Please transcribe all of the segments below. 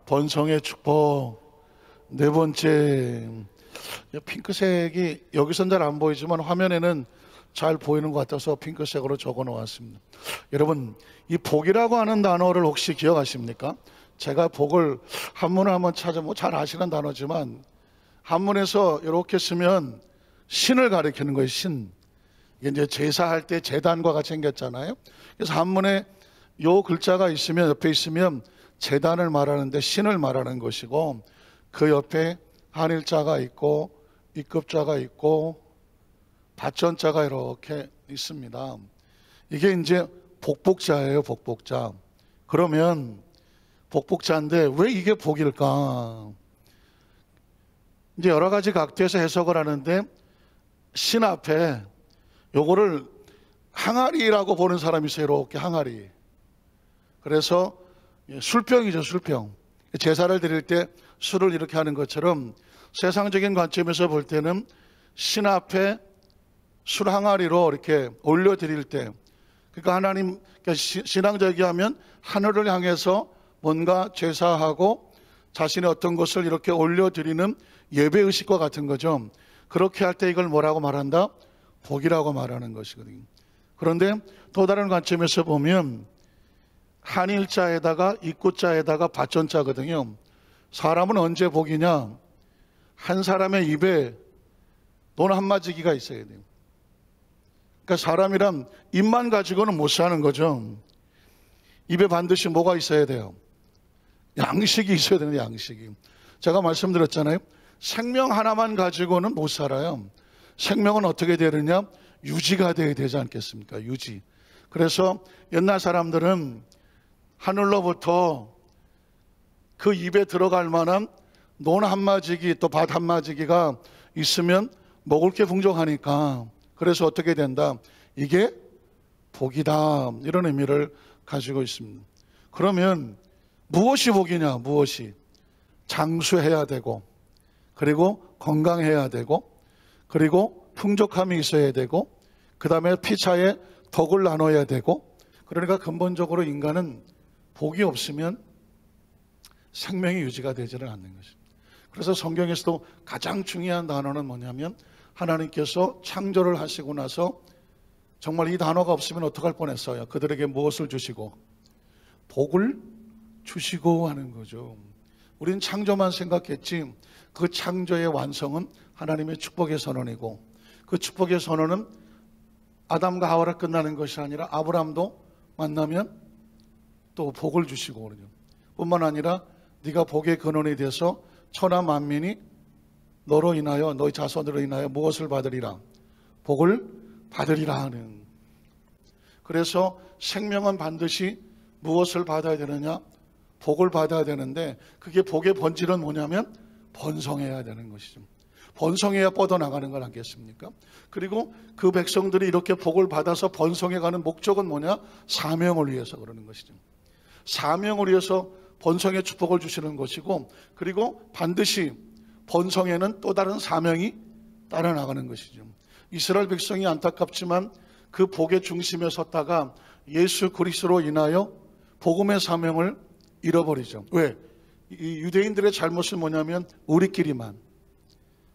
번성의 축복. 네 번째, 핑크색이 여기선 잘 안 보이지만 화면에는 잘 보이는 것 같아서 핑크색으로 적어 놓았습니다. 여러분, 이 복이라고 하는 단어를 혹시 기억하십니까? 제가 복을 한문을 한번 찾아보면 잘 아시는 단어지만 한문에서 이렇게 쓰면 신을 가리키는 거예요. 신. 이게 이제 제사할 때 제단과 같이 생겼잖아요. 그래서 한문에 요 글자가 있으면, 옆에 있으면 제단을 말하는데 신을 말하는 것이고, 그 옆에 한일자가 있고 이급자가 있고 받전자가 이렇게 있습니다. 이게 이제 복복자예요. 복복자. 그러면 복복자인데 왜 이게 복일까? 이제 여러 가지 각도에서 해석을 하는데, 신 앞에 요거를 항아리라고 보는 사람이 있어요. 이렇게 항아리. 그래서 술병이죠. 술병. 제사를 드릴 때 술을 이렇게 하는 것처럼 세상적인 관점에서 볼 때는 신 앞에 술 항아리로 이렇게 올려드릴 때, 그러니까 하나님, 그러니까 신앙적이 하면 하늘을 향해서 뭔가 제사하고 자신의 어떤 것을 이렇게 올려드리는 예배의식과 같은 거죠. 그렇게 할 때 이걸 뭐라고 말한다? 복이라고 말하는 것이거든요. 그런데 또 다른 관점에서 보면 한일자에다가 입구자에다가 받전자거든요. 사람은 언제 복이냐? 한 사람의 입에 돈 한마지기가 있어야 돼요. 그러니까 사람이란 입만 가지고는 못 사는 거죠. 입에 반드시 뭐가 있어야 돼요? 양식이 있어야 되는, 양식이. 제가 말씀드렸잖아요. 생명 하나만 가지고는 못 살아요. 생명은 어떻게 되느냐? 유지가 되어야 되지 않겠습니까? 유지. 그래서 옛날 사람들은 하늘로부터 그 입에 들어갈 만한 논 한마지기 또 밭 한마지기가 있으면 먹을 게 풍족하니까, 그래서 어떻게 된다? 이게 복이다, 이런 의미를 가지고 있습니다. 그러면 무엇이 복이냐? 무엇이? 장수해야 되고, 그리고 건강해야 되고, 그리고 풍족함이 있어야 되고, 그 다음에 피차에 덕을 나눠야 되고. 그러니까 근본적으로 인간은 복이 없으면 생명이 유지가 되지는 않는 것입니다. 그래서 성경에서도 가장 중요한 단어는 뭐냐면, 하나님께서 창조를 하시고 나서 정말 이 단어가 없으면 어떡할 뻔했어요. 그들에게 무엇을 주시고? 복을 주시고 하는 거죠. 우리는 창조만 생각했지, 그 창조의 완성은 하나님의 축복의 선언이고, 그 축복의 선언은 아담과 하와로 끝나는 것이 아니라 아브라함도 만나면 또 복을 주시고 그러죠. 뿐만 아니라 네가 복의 근원이 돼서 천하 만민이 너로 인하여, 너희 자손으로 인하여 무엇을 받으리라? 복을 받으리라 하는. 그래서 생명은 반드시 무엇을 받아야 되느냐? 복을 받아야 되는데, 그게 복의 본질은 뭐냐면 번성해야 되는 것이죠. 번성해야 뻗어나가는 걸 아니겠습니까? 그리고 그 백성들이 이렇게 복을 받아서 번성해가는 목적은 뭐냐? 사명을 위해서 그러는 것이죠. 사명을 위해서 번성의 축복을 주시는 것이고, 그리고 반드시 번성에는 또 다른 사명이 따라 나가는 것이죠. 이스라엘 백성이 안타깝지만 그 복의 중심에 섰다가 예수 그리스도로 인하여 복음의 사명을 잃어버리죠. 왜? 이 유대인들의 잘못은 뭐냐면 우리끼리만,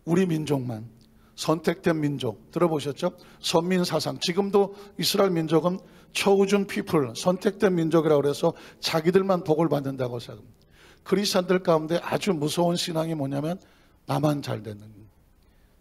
우리 민족만, 선택된 민족, 들어보셨죠? 선민 사상. 지금도 이스라엘 민족은 chosen people, 선택된 민족이라고 해서 자기들만 복을 받는다고 생각합니다. 그리스도인들 가운데 아주 무서운 신앙이 뭐냐면 나만 잘 되는,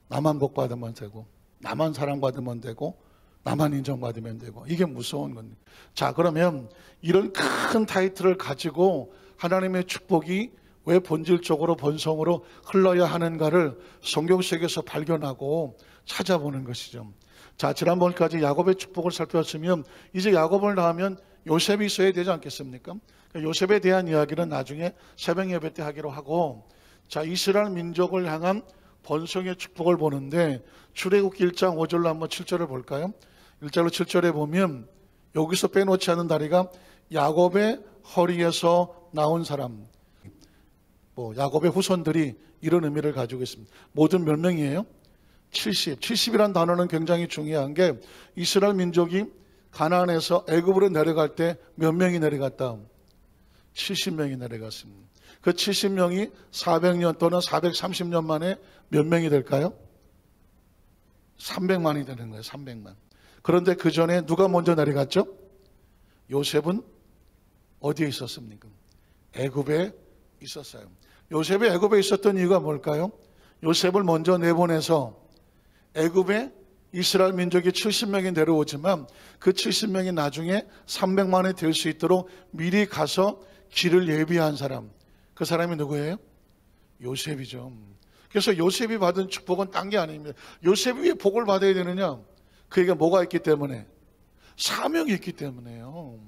나만 복 받으면 되고, 나만 사랑받으면 되고, 나만 인정받으면 되고, 이게 무서운 겁니다. 자, 그러면 이런 큰 타이틀을 가지고 하나님의 축복이 왜 본질적으로 번성으로 흘러야 하는가를 성경 속에서 발견하고 찾아보는 것이죠. 자, 지난번까지 야곱의 축복을 살펴봤으면 이제 야곱을 낳으면 요셉이 있어야 되지 않겠습니까? 요셉에 대한 이야기는 나중에 새벽 예배 때 하기로 하고, 자, 이스라엘 민족을 향한 번성의 축복을 보는데 출애굽기 1장 5절로 한번 7절을 볼까요? 1절로 7절에 보면 여기서 빼놓지 않은 다리가 야곱의 허리에서 나온 사람, 야곱의 후손들이 이런 의미를 가지고 있습니다. 모든 몇 명이에요? 70이란 단어는 굉장히 중요한 게, 이스라엘 민족이 가나안에서 애굽으로 내려갈 때 몇 명이 내려갔다? 70명이 내려갔습니다. 그 70명이 400년 또는 430년 만에 몇 명이 될까요? 300만이 되는 거예요. 300만. 그런데 그 전에 누가 먼저 내려갔죠? 요셉은 어디에 있었습니까? 애굽에 있었어요. 요셉이 애굽에 있었던 이유가 뭘까요? 요셉을 먼저 내보내서 애굽에 이스라엘 민족이 70명이 내려오지만 그 70명이 나중에 300만이 될 수 있도록 미리 가서 길을 예비한 사람. 그 사람이 누구예요? 요셉이죠. 그래서 요셉이 받은 축복은 딴 게 아닙니다. 요셉이 왜 복을 받아야 되느냐? 그에게 뭐가 있기 때문에? 사명이 있기 때문에요.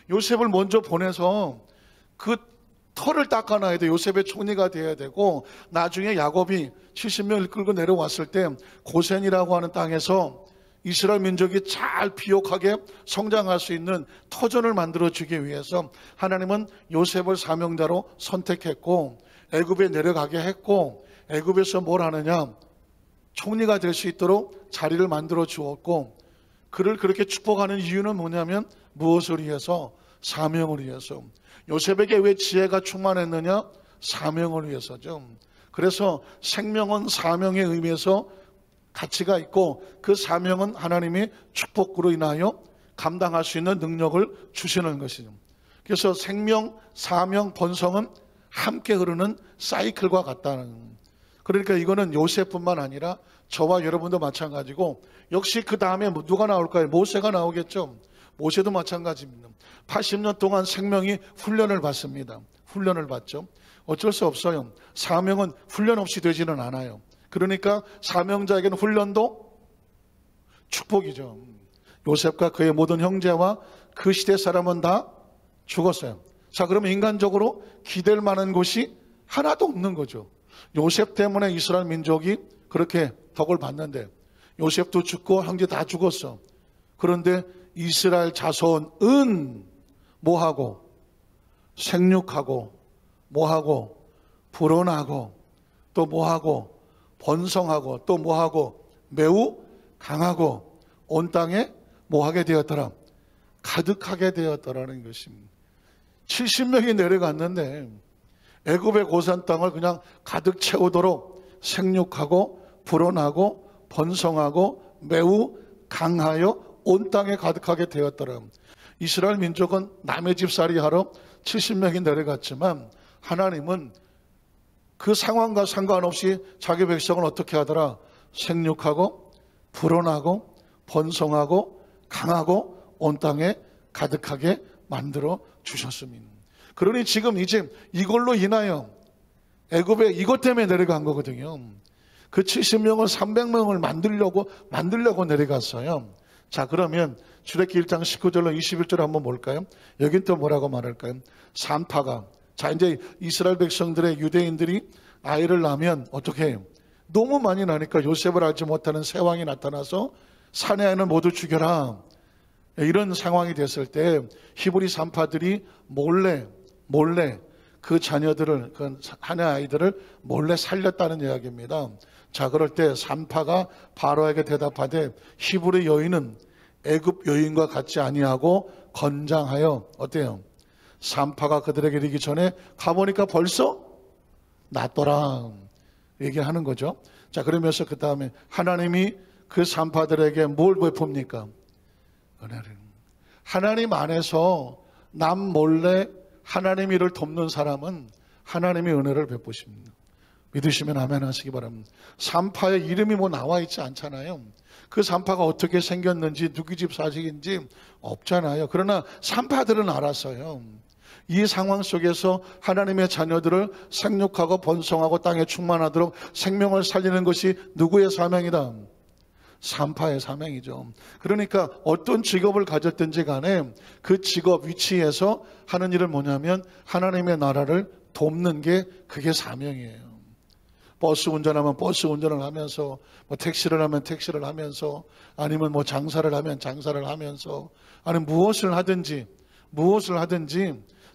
요셉을 먼저 보내서 그 털을 닦아놔야 돼. 요셉의 총리가 돼야 되고, 나중에 야곱이 70명을 끌고 내려왔을 때 고센이라고 하는 땅에서 이스라엘 민족이 잘 비옥하게 성장할 수 있는 터전을 만들어주기 위해서 하나님은 요셉을 사명자로 선택했고 애굽에 내려가게 했고, 애굽에서 뭘 하느냐? 총리가 될 수 있도록 자리를 만들어 주었고, 그를 그렇게 축복하는 이유는 뭐냐면 무엇을 위해서? 사명을 위해서. 요셉에게 왜 지혜가 충만했느냐? 사명을 위해서죠. 그래서 생명은 사명의 의미에서 가치가 있고, 그 사명은 하나님이 축복으로 인하여 감당할 수 있는 능력을 주시는 것이죠. 그래서 생명, 사명, 번성은 함께 흐르는 사이클과 같다는. 그러니까 이거는 요셉뿐만 아니라 저와 여러분도 마찬가지고, 역시 그 다음에 누가 나올까요? 모세가 나오겠죠. 모세도 마찬가지입니다. 80년 동안 생명이 훈련을 받습니다. 훈련을 받죠. 어쩔 수 없어요. 사명은 훈련 없이 되지는 않아요. 그러니까 사명자에게는 훈련도 축복이죠. 요셉과 그의 모든 형제와 그 시대 사람은 다 죽었어요. 자, 그러면 인간적으로 기댈 만한 곳이 하나도 없는 거죠. 요셉 때문에 이스라엘 민족이 그렇게 덕을 받는데, 요셉도 죽고 형제 다 죽었어. 그런데 이스라엘 자손은 뭐하고? 생육하고, 뭐하고? 불어나고, 또 뭐하고? 번성하고, 또 뭐하고? 매우 강하고, 온 땅에 뭐하게 되었더라? 가득하게 되었더라는 것입니다. 70명이 내려갔는데 애굽의 고산 땅을 그냥 가득 채우도록 생육하고 불어나고 번성하고 매우 강하여 온 땅에 가득하게 되었더라. 이스라엘 민족은 남의 집살이 하러 70명이 내려갔지만 하나님은 그 상황과 상관없이 자기 백성을 어떻게 하더라? 생육하고 불어나고 번성하고 강하고 온 땅에 가득하게 만들어 주셨습니다. 그러니 지금 이제 이걸로 인하여 애굽에 이것 때문에 내려간 거거든요. 그 70명을 300명을 만들려고 내려갔어요. 자, 그러면 출애굽기 1장 19절로 21절 한번 볼까요? 여긴 또 뭐라고 말할까요? 산파가. 자, 이제 이스라엘 백성들의 유대인들이 아이를 낳으면 어떻게 해요? 너무 많이 나니까 요셉을 알지 못하는 새왕이 나타나서 사내 아이는 모두 죽여라. 이런 상황이 됐을 때 히브리 산파들이 몰래 그 자녀들을, 그 사내 아이들을 몰래 살렸다는 이야기입니다. 자, 그럴 때 산파가 바로에게 대답하되 히브리 여인은 애굽 여인과 같지 아니하고 건장하여 어때요? 산파가 그들에게 이르기 전에 가보니까 벌써 낫더라 얘기하는 거죠. 자, 그러면서 그 다음에 하나님이 그 산파들에게 뭘 베풉니까? 은혜를. 하나님 안에서 남 몰래 하나님 일을 돕는 사람은 하나님의 은혜를 베푸십니다. 믿으시면 아멘 하시기 바랍니다. 산파의 이름이 뭐 나와 있지 않잖아요. 그 산파가 어떻게 생겼는지 누구 집 자식인지 없잖아요. 그러나 산파들은 알았어요. 이 상황 속에서 하나님의 자녀들을 생육하고 번성하고 땅에 충만하도록 생명을 살리는 것이 누구의 사명이다? 산파의 사명이죠. 그러니까 어떤 직업을 가졌든지 간에 그 직업 위치에서 하는 일은 뭐냐면 하나님의 나라를 돕는 게 그게 사명이에요. 버스 운전하면 버스 운전을 하면서, 뭐 택시를 하면 택시를 하면서, 아니면 뭐 장사를 하면 장사를 하면서, 아니면 무엇을 하든지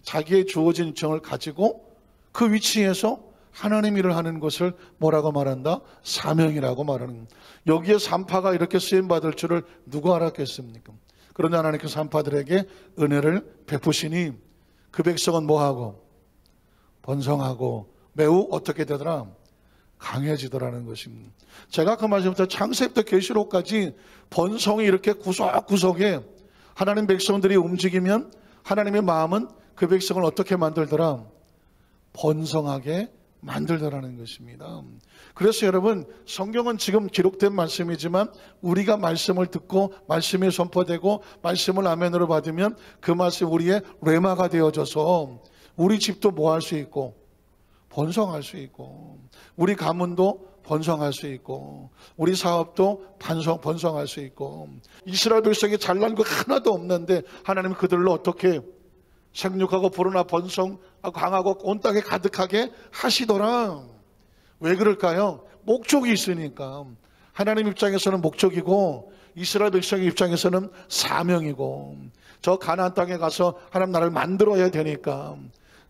자기의 주어진 인정을 가지고 그 위치에서 하나님 일을 하는 것을 뭐라고 말한다? 사명이라고 말하는. 여기에 산파가 이렇게 쓰임받을 줄을 누가 알았겠습니까? 그러나 하나님께서 산파들에게 은혜를 베푸시니 그 백성은 뭐하고? 번성하고 매우 어떻게 되더라? 강해지더라는 것입니다. 제가 그 말씀부터 창세기부터 계시록까지 번성이 이렇게 구석구석에 하나님 백성들이 움직이면 하나님의 마음은 그 백성을 어떻게 만들더라? 번성하게 만들더라는 것입니다. 그래서 여러분, 성경은 지금 기록된 말씀이지만 우리가 말씀을 듣고 말씀이 선포되고 말씀을 아멘으로 받으면 그 말씀 우리의 레마가 되어져서 우리 집도 뭐 할 수 있고 번성할 수 있고, 우리 가문도 번성할 수 있고, 우리 사업도 번성할 수 있고, 이스라엘 백성이 잘난 거 하나도 없는데 하나님은 그들로 어떻게 생육하고 불어나 번성하고 강하고 온 땅에 가득하게 하시더라. 왜 그럴까요? 목적이 있으니까. 하나님 입장에서는 목적이고 이스라엘 백성의 입장에서는 사명이고, 저 가나안 땅에 가서 하나님 나라를 만들어야 되니까.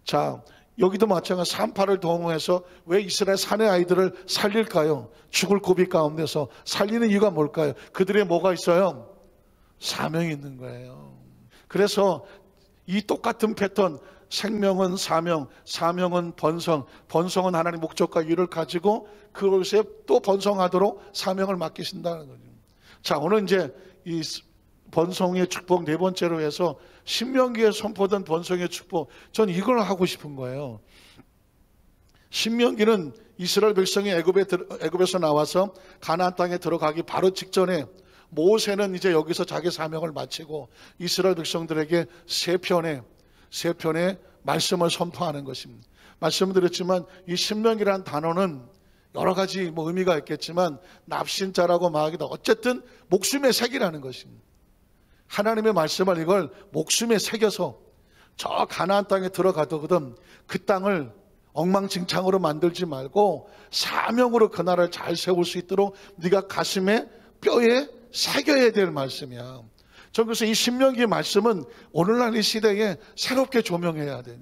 자, 여기도 마찬가지. 산파를 동원해서 왜 이스라엘 사내 아이들을 살릴까요? 죽을 고비 가운데서 살리는 이유가 뭘까요? 그들의 뭐가 있어요? 사명이 있는 거예요. 그래서 이 똑같은 패턴, 생명은 사명, 사명은 번성, 번성은 하나님 목적과 이유를 가지고 그것에 또 번성하도록 사명을 맡기신다는 거죠. 자, 오늘 이제 이 번성의 축복 네 번째로 해서 신명기에 선포된 번성의 축복, 전 이걸 하고 싶은 거예요. 신명기는 이스라엘 백성이 애굽에서 나와서 가나안 땅에 들어가기 바로 직전에 모세는 이제 여기서 자기 사명을 마치고 이스라엘 백성들에게 세 편의 말씀을 선포하는 것입니다. 말씀드렸지만 이 신명기라는 단어는 여러 가지 의미가 있겠지만 납신자라고 말하기도 어쨌든 목숨의 색이라는 것입니다. 하나님의 말씀을 이걸 목숨에 새겨서 저 가나안 땅에 들어가거든 그 땅을 엉망진창으로 만들지 말고 사명으로 그 나라를 잘 세울 수 있도록 네가 가슴에 뼈에 새겨야 될 말씀이야. 전 그래서 이 신명기의 말씀은 오늘날 이 시대에 새롭게 조명해야 돼요.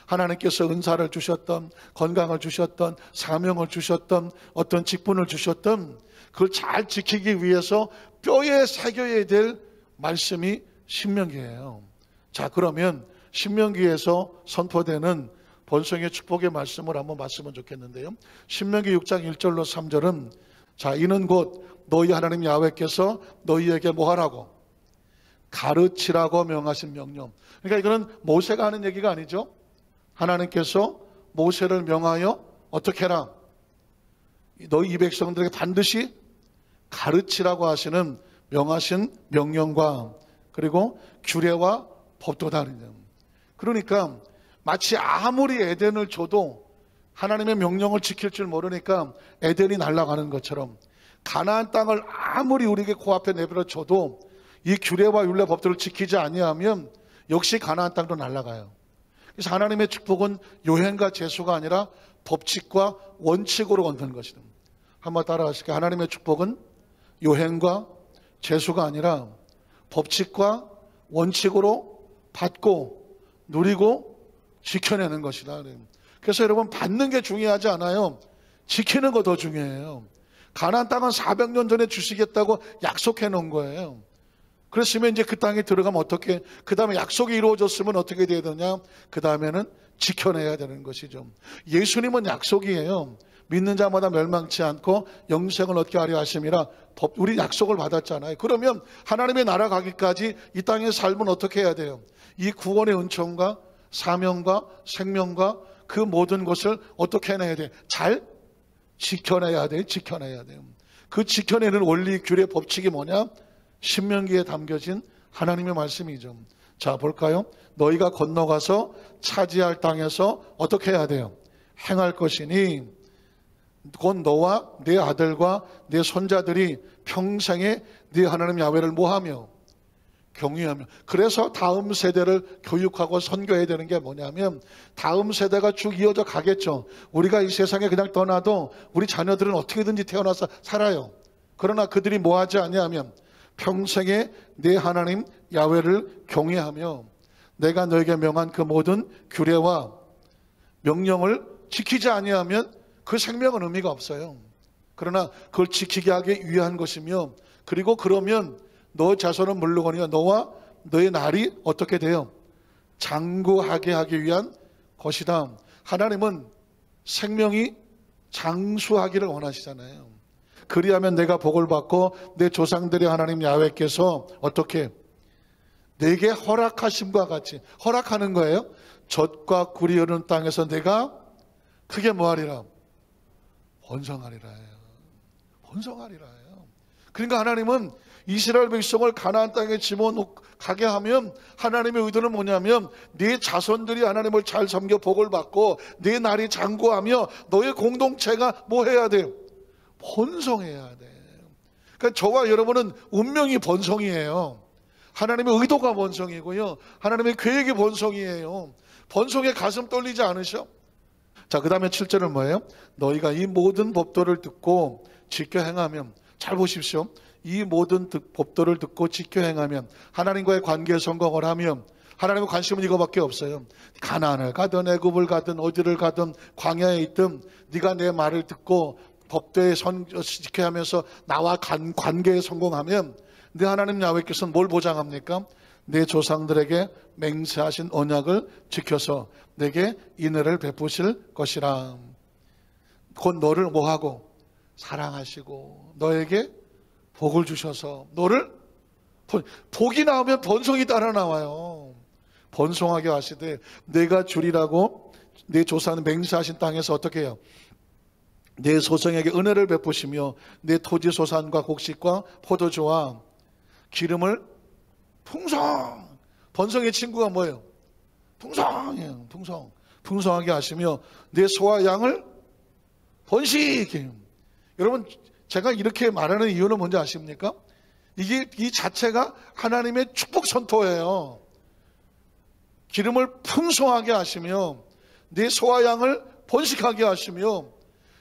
하나님께서 은사를 주셨던, 건강을 주셨던, 사명을 주셨던, 어떤 직분을 주셨던 그걸 잘 지키기 위해서 뼈에 새겨야 될 말씀이 신명기예요. 자, 그러면 신명기에서 선포되는 번성의 축복의 말씀을 한번 봤으면 좋겠는데요. 신명기 6장 1절로 3절은 자, 이는 곧 너희 하나님 야훼께서 너희에게 뭐 하라고? 가르치라고 명하신 명령. 그러니까 이거는 모세가 하는 얘기가 아니죠. 하나님께서 모세를 명하여 어떻게 해라? 너희 이 백성들에게 반드시 가르치라고 하시는 명하신 명령과 그리고 규례와 법도 다르냐. 그러니까 마치 아무리 에덴을 줘도 하나님의 명령을 지킬 줄 모르니까 에덴이 날아가는 것처럼 가나안 땅을 아무리 우리에게 코앞에 내버려 줘도 이 규례와 율례 법들을 지키지 아니하면 역시 가나안 땅도 날아가요. 그래서 하나님의 축복은 요행과 제수가 아니라 법칙과 원칙으로 얻는 것이다. 한번 따라 하실게요. 하나님의 축복은 요행과 제수가 아니라 법칙과 원칙으로 받고 누리고 지켜내는 것이다. 그래서 여러분, 받는 게 중요하지 않아요. 지키는 거 더 중요해요. 가나안 땅은 400년 전에 주시겠다고 약속해 놓은 거예요. 그랬으면 이제 그 땅에 들어가면 어떻게, 그 다음에 약속이 이루어졌으면 어떻게 돼야 되냐? 그 다음에는 지켜내야 되는 것이죠. 예수님은 약속이에요. 믿는 자마다 멸망치 않고 영생을 얻게 하려 하심이라. 우리 약속을 받았잖아요. 그러면 하나님의 나라 가기까지 이 땅의 삶은 어떻게 해야 돼요? 이 구원의 은총과 사명과 생명과 그 모든 것을 어떻게 해내야 돼요? 잘 지켜내야 돼요. 지켜내야 돼요. 그 지켜내는 원리, 규례, 법칙이 뭐냐? 신명기에 담겨진 하나님의 말씀이죠. 자, 볼까요? 너희가 건너가서 차지할 땅에서 어떻게 해야 돼요? 행할 것이니 곧 너와 네 아들과 네 손자들이 평생에 네 하나님 야훼를 뭐하며? 경유하며. 그래서 다음 세대를 교육하고 선교해야 되는 게 뭐냐면 다음 세대가 쭉 이어져 가겠죠. 우리가 이 세상에 그냥 떠나도 우리 자녀들은 어떻게든지 태어나서 살아요. 그러나 그들이 뭐하지 아니하면 평생에 내 하나님 야훼를 경외하며 내가 너에게 명한 그 모든 규례와 명령을 지키지 아니하면 그 생명은 의미가 없어요. 그러나 그걸 지키게 하기 위한 것이며, 그리고 그러면 너 자손은 물론이요 너와 너의 날이 어떻게 돼요? 장구하게 하기 위한 것이다. 하나님은 생명이 장수하기를 원하시잖아요. 그리하면 내가 복을 받고 내 조상들의 하나님 야훼께서 어떻게 내게 허락하심과 같이 허락하는 거예요. 젖과 꿀이 흐르는 땅에서 내가 크게 뭐하리라? 번성하리라 해요. 번성하리라 해요. 그러니까 하나님은 이스라엘 백성을 가나안 땅에 집어가게 하면 하나님의 의도는 뭐냐면 네 자손들이 하나님을 잘 섬겨 복을 받고 네 날이 장구하며 너의 공동체가 뭐 해야 돼요? 번성해야 돼. 그러니까 저와 여러분은 운명이 번성이에요. 하나님의 의도가 번성이고요. 하나님의 계획이 번성이에요. 번성에 가슴 떨리지 않으셔? 자, 그 다음에 7절은 뭐예요? 너희가 이 모든 법도를 듣고 지켜 행하면, 잘 보십시오. 이 모든 법도를 듣고 지켜 행하면, 하나님과의 관계에 성공을 하면, 하나님의 관심은 이거밖에 없어요. 가나안을 가든 애굽을 가든 어디를 가든 광야에 있든 네가 내 말을 듣고 법도에 지켜야 하면서 나와 관계에 성공하면 내 하나님 야훼께서는 뭘 보장합니까? 내 조상들에게 맹세하신 언약을 지켜서 내게 인애를 베푸실 것이라. 곧 너를 뭐하고? 사랑하시고 너에게 복을 주셔서 너를 복이 나오면 번성이 따라 나와요. 번성하게 하시되 내가 주리라고 내 조상은 맹세하신 땅에서 어떻게 해요? 내 소성에게 은혜를 베푸시며 내 토지 소산과 곡식과 포도주와 기름을 번성의 친구가 뭐예요? 풍성이에요. 풍성하게 하시며 내 소와 양을 번식해요. 여러분, 제가 이렇게 말하는 이유는 뭔지 아십니까? 이 자체가 하나님의 축복 선포예요. 기름을 풍성하게 하시며 내 소와 양을 번식하게 하시며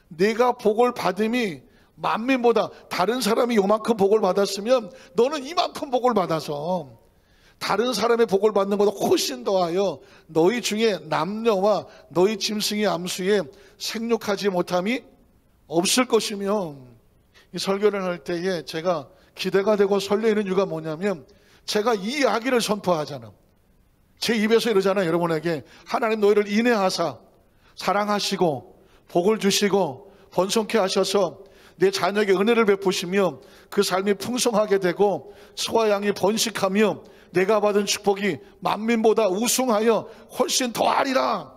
내가 복을 받음이 만민보다, 다른 사람이 요만큼 복을 받았으면 너는 이만큼 복을 받아서 다른 사람의 복을 받는 것보다 훨씬 더하여 너희 중에 남녀와 너희 짐승의 암수에 생육하지 못함이 없을 것이며, 이 설교를 할 때에 제가 기대가 되고 설레이는 이유가 뭐냐면 제가 이 이야기를 선포하잖아. 제 입에서 이러잖아요. 여러분에게 하나님 너희를 인애하사 사랑하시고 복을 주시고 번성케 하셔서 내 자녀에게 은혜를 베푸시며 그 삶이 풍성하게 되고 소와 양이 번식하며 내가 받은 축복이 만민보다 우승하여 훨씬 더하리라.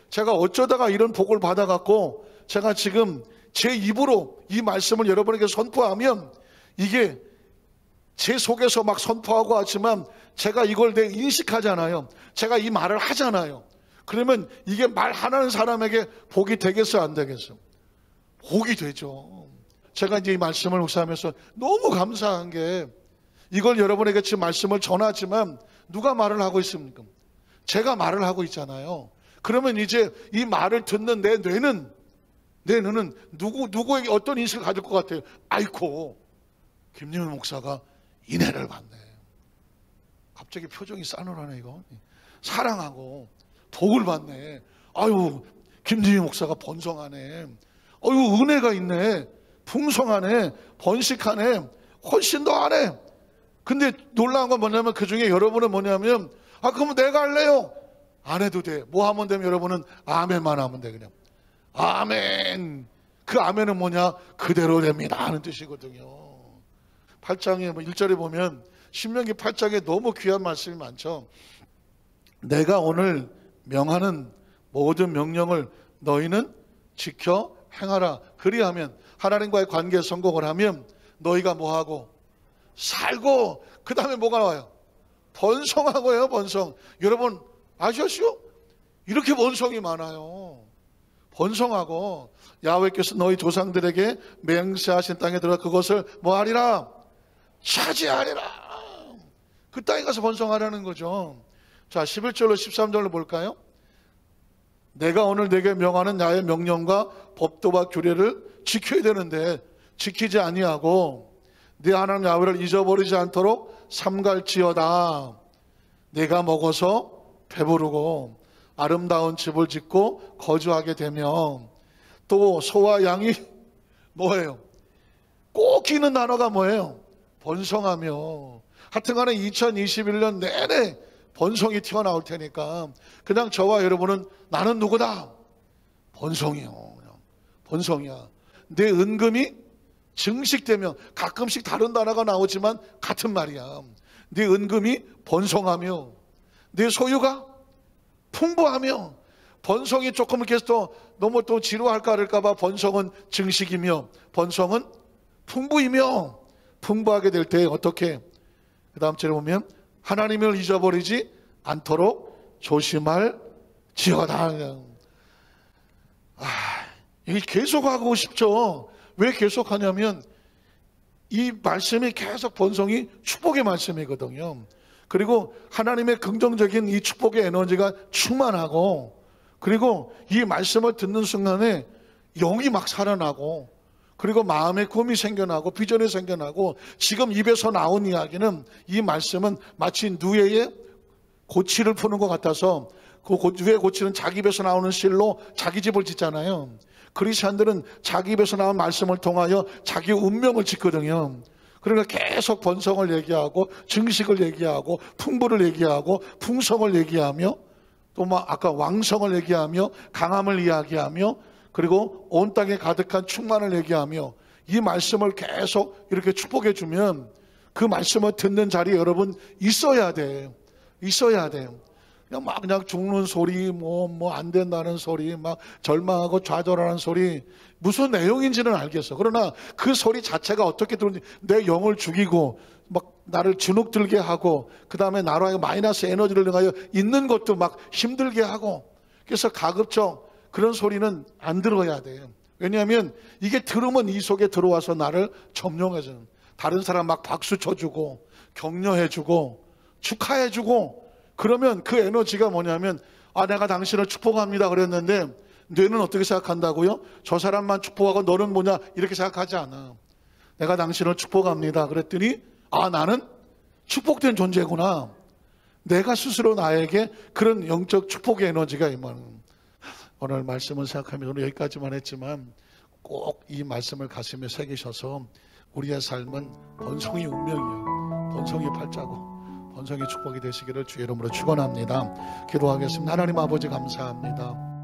제가 어쩌다가 이런 복을 받아갖고 제가 지금 제 입으로 이 말씀을 여러분에게 선포하면 이게 제 속에서 막 선포하고 하지만 제가 이걸 인식하잖아요. 제가 이 말을 하잖아요. 그러면 이게 말하는 사람에게 복이 되겠어, 안 되겠어? 복이 되죠. 제가 이제 이 말씀을 묵상하면서 너무 감사한 게 이걸 여러분에게 지금 말씀을 전하지만 누가 말을 하고 있습니까? 제가 말을 하고 있잖아요. 그러면 이제 이 말을 듣는 내 뇌는 누구에게 어떤 인식을 가질 것 같아요? 아이고, 김유민 목사가 인애를 받네. 갑자기 표정이 싸늘하네, 이거. 사랑하고 복을 받네. 아유, 김유민 목사가 번성하네. 아유, 은혜가 있네. 풍성하네. 번식하네. 훨씬 더 하네. 근데 놀라운 건 뭐냐면 그 중에 여러분은 뭐냐면 그러면 내가 할래요. 안 해도 돼. 뭐 하면 되면 여러분은 아멘만 하면 돼. 그냥 아멘. 그 아멘은 뭐냐? 그대로 됩니다 하는 뜻이거든요. 8장에 1절에 보면 신명기 8장에 너무 귀한 말씀이 많죠. 내가 오늘 명하는 모든 명령을 너희는 지켜 행하라. 그리하면 하나님과의 관계에 성공을 하면 너희가 뭐하고? 살고, 그 다음에 뭐가 나와요? 번성하고요. 번성. 여러분 아셨죠? 이렇게 번성이 많아요. 번성하고 야훼께서 너희 조상들에게 맹세하신 땅에 들어가 그것을 뭐하리라? 차지하리라. 그 땅에 가서 번성하라는 거죠. 자, 11절로 13절로 볼까요? 내가 오늘 내게 명하는 나의 명령과 법도와 규례를 지켜야 되는데 지키지 아니하고 네 하나님 야훼를 잊어버리지 않도록 삼갈지어다. 내가 먹어서 배부르고 아름다운 집을 짓고 거주하게 되면 또 소와 양이 뭐예요? 꼭 끼는 단어가 뭐예요? 번성하며. 하여튼간에 2021년 내내 번성이 튀어나올 테니까 그냥 저와 여러분은 나는 누구다? 번성이요. 그냥 번성이야. 내 은금이 증식되며, 가끔씩 다른 단어가 나오지만 같은 말이야. 내 은금이 번성하며 내 소유가 풍부하며. 번성이 조금 이렇게 또 너무 또 지루할까 그럴까봐 번성은 증식이며 번성은 풍부이며. 풍부하게 될 때 어떻게? 그 다음 절에 보면 하나님을 잊어버리지 않도록 조심할지어다. 이게 계속하고 싶죠. 왜 계속하냐면 이 말씀이 계속 번성이 축복의 말씀이거든요. 그리고 하나님의 긍정적인 이 축복의 에너지가 충만하고, 그리고 이 말씀을 듣는 순간에 영이 막 살아나고, 그리고 마음에 꿈이 생겨나고 비전이 생겨나고, 지금 입에서 나온 이야기는, 이 말씀은 마치 누에의 고치를 푸는 것 같아서, 그 누에 고치는 자기 입에서 나오는 실로 자기 집을 짓잖아요. 그리스도인들은 자기 입에서 나온 말씀을 통하여 자기 운명을 짓거든요. 그러니까 계속 번성을 얘기하고 증식을 얘기하고 풍부를 얘기하고 풍성을 얘기하며, 또 막 아까 왕성을 얘기하며 강함을 이야기하며, 그리고 온 땅에 가득한 충만을 얘기하며, 이 말씀을 계속 이렇게 축복해 주면 그 말씀을 듣는 자리에 여러분 있어야 돼요. 있어야 돼요. 그냥 죽는 소리, 뭐 안 된다는 소리, 막 절망하고 좌절하는 소리, 무슨 내용인지는 알겠어. 그러나 그 소리 자체가 어떻게 들는지, 내 영을 죽이고 막 나를 주눅들게 하고, 그 다음에 나로 하여금 마이너스 에너지를 능하여 있는 것도 막 힘들게 하고. 그래서 가급적 그런 소리는 안 들어야 돼요. 왜냐하면 이게 들으면 이 속에 들어와서 나를 점령해서, 다른 사람 막 박수 쳐주고 격려해주고 축하해주고, 그러면 그 에너지가 뭐냐면, 내가 당신을 축복합니다 그랬는데 뇌는 어떻게 생각한다고요? 저 사람만 축복하고 너는 뭐냐, 이렇게 생각하지 않아. 내가 당신을 축복합니다 그랬더니 나는 축복된 존재구나. 내가 스스로 나에게 그런 영적 축복의 에너지가 임하는. 오늘 말씀을 생각하면, 오늘 여기까지만 했지만 꼭 이 말씀을 가슴에 새기셔서 우리의 삶은 번성이 운명이에요. 번성이 팔자고 번성의 축복이 되시기를 주의 이름으로 축원합니다. 기도하겠습니다. 하나님 아버지 감사합니다.